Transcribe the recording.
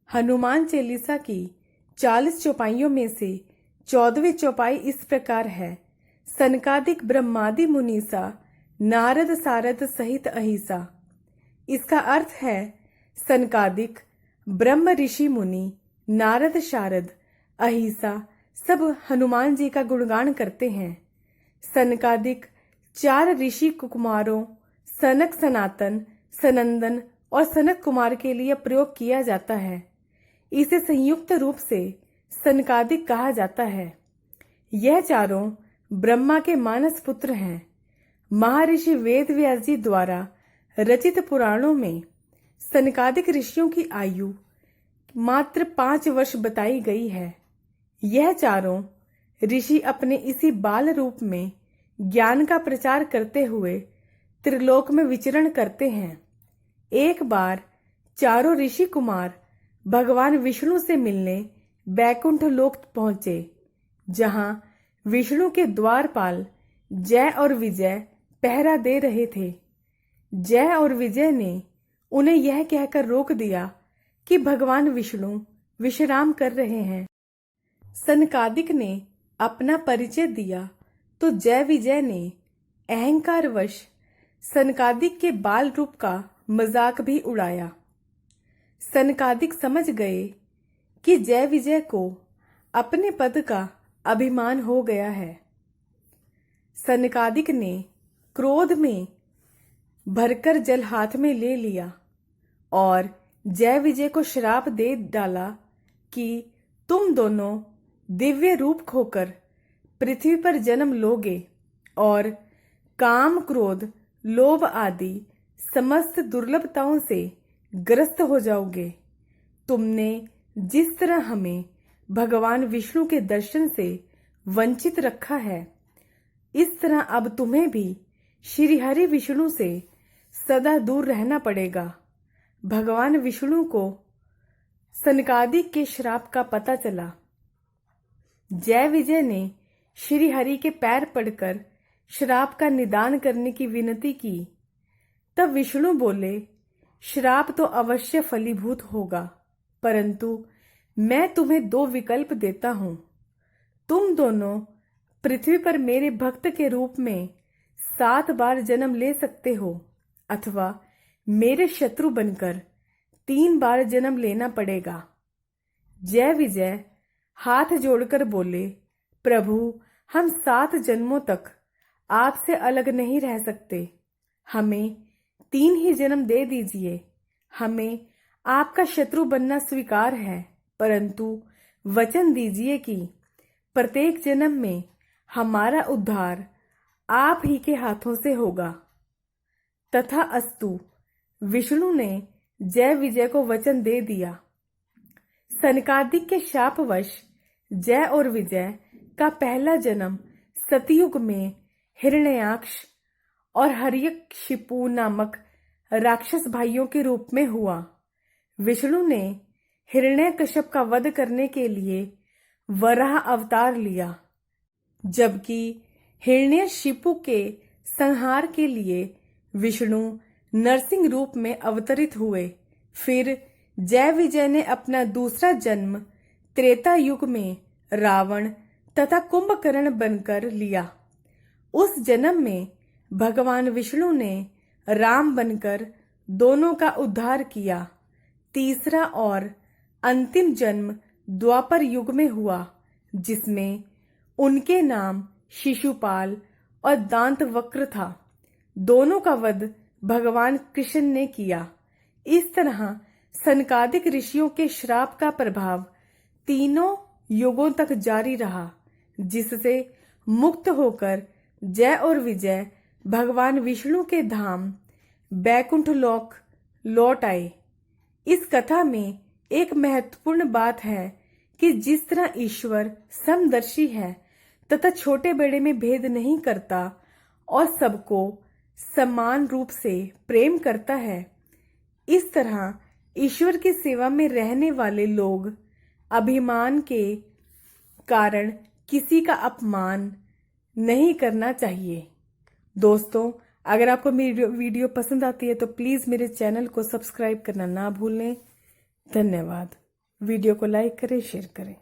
हनुमान चालीसा की 40 चौपाइयों में से 14वीं चौपाई इस प्रकार है। सनकादिक ब्रह्मादि मुनीसा नारद सारद सहित अहिसा। इसका अर्थ है सनकादिक ब्रह्म ऋषि मुनि नारद शारद अहिसा सब हनुमान जी का गुणगान करते हैं। सनकादिक 4 ऋषि कुमारों सनक सनातन सनंदन और सनक कुमार के लिए प्रयोग किया जाता है। इसे संयुक्त रूप से सनकादिक कहा जाता है। यह चारों ब्रह्मा के मानस पुत्र हैं। महर्षि वेद व्यास जी द्वारा रचित पुराणों में सनकादिक ऋषियों की आयु मात्र 5 वर्ष बताई गई है। यह चारों ऋषि अपने इसी बाल रूप में ज्ञान का प्रचार करते हुए त्रिलोक में विचरण करते हैं। एक बार चारों ऋषि कुमार भगवान विष्णु से मिलने बैकुंठ लोक पहुंचे, जहां विष्णु के द्वारपाल जय और विजय पहरा दे रहे थे। जय और विजय ने उन्हें यह कहकर रोक दिया कि भगवान विष्णु विश्राम कर रहे हैं। सनकादिक ने अपना परिचय दिया तो जय विजय ने अहंकारवश सनकादिक के बाल रूप का मजाक भी उड़ाया। सनकादिक समझ गए कि जय विजय को अपने पद का अभिमान हो गया है। सनकादिक ने क्रोध में भरकर जल हाथ में ले लिया और जय विजय को श्राप दे डाला कि तुम दोनों दिव्य रूप खोकर पृथ्वी पर जन्म लोगे और काम क्रोध लोभ आदि समस्त दुर्लभताओं से ग्रस्त हो जाओगे। तुमने जिस तरह हमें भगवान विष्णु के दर्शन से वंचित रखा है, इस तरह अब तुम्हें भी श्री हरि विष्णु से सदा दूर रहना पड़ेगा। भगवान विष्णु को सनकादिक के श्राप का पता चला। जय विजय ने श्री हरि के पैर पड़कर श्राप का निदान करने की विनती की। तब विष्णु बोले, श्राप तो अवश्य फलीभूत होगा, परंतु मैं तुम्हें 2 विकल्प देता हूं। तुम दोनों पृथ्वी पर मेरे भक्त के रूप में 7 बार जन्म ले सकते हो, अथवा मेरे शत्रु बनकर 3 बार जन्म लेना पड़ेगा। जय विजय हाथ जोड़कर बोले, प्रभु, हम 7 जन्मों तक आपसे अलग नहीं रह सकते। हमें 3 ही जन्म दे दीजिए। हमें आपका शत्रु बनना स्वीकार है, परंतु वचन दीजिए कि प्रत्येक जन्म में हमारा उद्धार आप ही के हाथों से होगा। तथा अस्तु। विष्णु ने जय विजय को वचन दे दिया। सनकादिक के शापवश जय और विजय का पहला जन्म सतयुग में हिरण्याक्ष और हर्यकशिपु नामक राक्षस भाइयों के रूप में हुआ। विष्णु ने हिरण्यकश्यप का वध करने के लिए वराह अवतार लिया, जबकि हिरण्यशिपु के संहार के लिए विष्णु नरसिंह रूप में अवतरित हुए। फिर जय विजय ने अपना दूसरा जन्म त्रेता युग में रावण तथा कुंभकर्ण बनकर लिया। उस जन्म में भगवान विष्णु ने राम बनकर दोनों का उद्धार किया। तीसरा और अंतिम जन्म द्वापर युग में हुआ, जिसमें उनके नाम शिशुपाल और दांतवक्र था। दोनों का वध भगवान कृष्ण ने किया। इस तरह सनकादिक ऋषियों के श्राप का प्रभाव 3 युगों तक जारी रहा, जिससे मुक्त होकर जय और विजय भगवान विष्णु के धाम बैकुंठ लोक लौट आए। इस कथा में एक महत्वपूर्ण बात है कि जिस तरह ईश्वर समदर्शी है तथा छोटे बड़े में भेद नहीं करता और सबको समान रूप से प्रेम करता है, इस तरह ईश्वर की सेवा में रहने वाले लोग अभिमान के कारण किसी का अपमान नहीं करना चाहिए। दोस्तों, अगर आपको मेरी वीडियो पसंद आती है तो प्लीज़ मेरे चैनल को सब्सक्राइब करना ना भूलें। धन्यवाद। वीडियो को लाइक करें, शेयर करें।